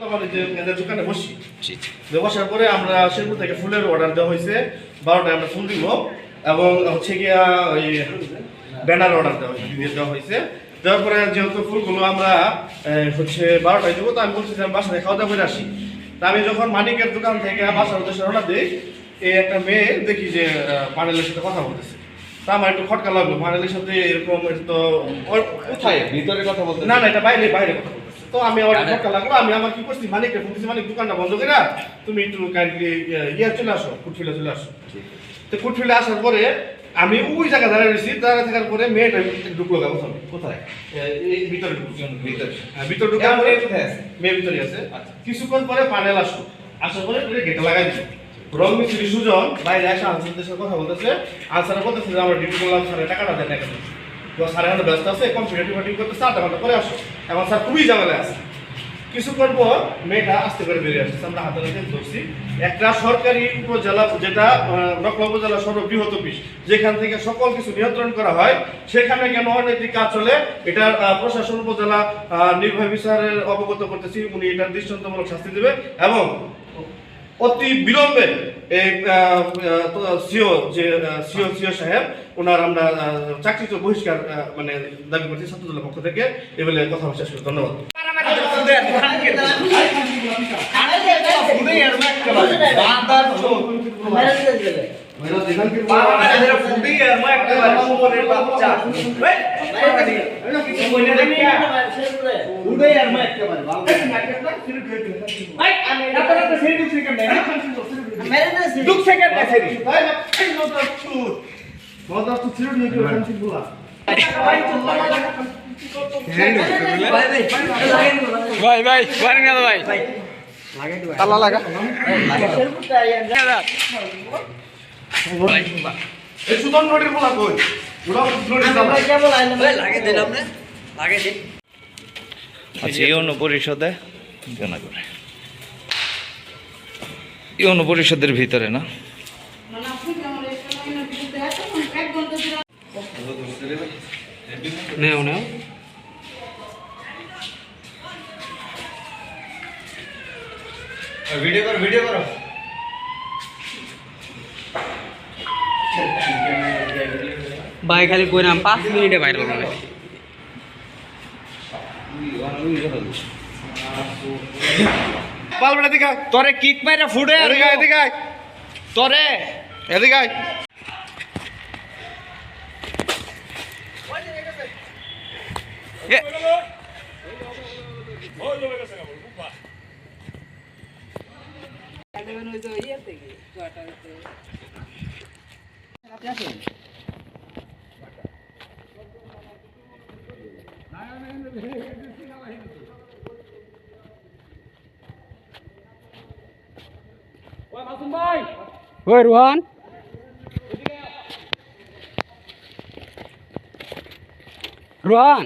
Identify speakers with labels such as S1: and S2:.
S1: তখন যে এদের দোকানে বসি, বসার পরে আমরা শেরপুর থেকে ফুলের অর্ডার দেওয়া হয়েছে, 12টায় আমরা ফুল দিব এবং হচ্ছে গিয়া ওই ব্যানার অর্ডার দেওয়া হয়েছে। দেওয়ার পরে যেহেতু ফুলগুলো আমরা হচ্ছে 12টায় দেবো, তো আমি বলছি যে আমি বাসায় খাওয়া দাওয়া করে আসি। তা আমি যখন মানিকের দোকান থেকে বাসার উদ্দেশ্যে রওনা দিই, এই একটা মেয়ে দেখি যে পানেলের সাথে কথা বলতেছে। তা আমার একটু খটকা লাগলো, পানেলের সাথে এরকম তো কোথায় ভিতরে কথা বলতে, না না এটা বাইরে বাইরে কথা বলতেছে। তো আমি আমার খটকা লাগলো, আমি আমার কি করছি, মানিককে বলতেছি মানিক দোকানটা বন্ধ করে তুমি একটু কাইন্ডলি চলে আসো, ফুটফিলে চলে আসো। তো ফুটফিলে আসার পরে আমি ওই জায়গায় দাঁড়িয়ে রয়েছি, দাঁড়িয়ে থাকার পরে মেয়েটা ঢুকলো প্রথমে। কোথায়? এই ভিতরে ঢুকছে, ভিতরে। হ্যাঁ ভিতরে ঢুকে মেয়ে ভিতরে আছে। কিছুক্ষণ পরে পানেল আসলো, আসার পরে গেটে লাগাই দিল। রং মিস্ত্রি সুজন বাইরে এসে আনসারদের সাথে কথা বলতেছে। আনসারে বলতেছে যে আমরা ডিউটি করলাম, স্যারের টাকাটা দেন টাকা। তো স্যার এখন ব্যস্ত আছে, কম্পিউটার টিউটিং করতেছে, 8 ঘন্টা পরে আসো। এখন স্যার খুবই ঝামেলা আছে। কিছুক্ষণ পর মেয়েটা আস্তে করে বেরিয়ে আসছে, আমরা হাতে হাতে ধরছি। একটা সরকারি উপজেলা, যেটা নকলা উপজেলা সর্ববৃহৎ অফিস, যেখান থেকে সকল কিছু নিয়ন্ত্রণ করা হয়, সেখানে কেন অনৈতিক কাজ চলে, এটা প্রশাসন উপজেলা নির্বাহী বিচারের অবগত করতেছি। উনি এটার দৃষ্টান্তমূলক শাস্তি দেবে এবং অতি বিলম্বে এই সিও যে সিও সাহেব ওনার আমরা চাকরিতে বহিষ্কার মানে দাবি করছি ছাত্রদলের পক্ষ থেকে। এবেলে কথা শেষ করি, ধন্যবাদ।
S2: ভাই ভাই ভাই না ভাই তালা লাগা
S1: এই সুদন রোডের বলা কই ওরা রোডের তালা কেমন আইলেন ভাই লাগে দেন আপনি লাগে দেন।
S2: আচ্ছা ইউন পরিষদে জানা করে ইউন পরিষদের ভিতরে না নেও নেও
S1: ভিডিও করো ভিডিও করো।
S3: ভাই খালি কইরাম 5 মিনিটে ভাইরাল হবে।
S1: পালবেটা দিকা
S3: তোরে কিক মাইরা ফুটে
S1: এদিকে এদিকে
S3: তোরে
S1: এদিকে
S3: ওই রোহন রোহন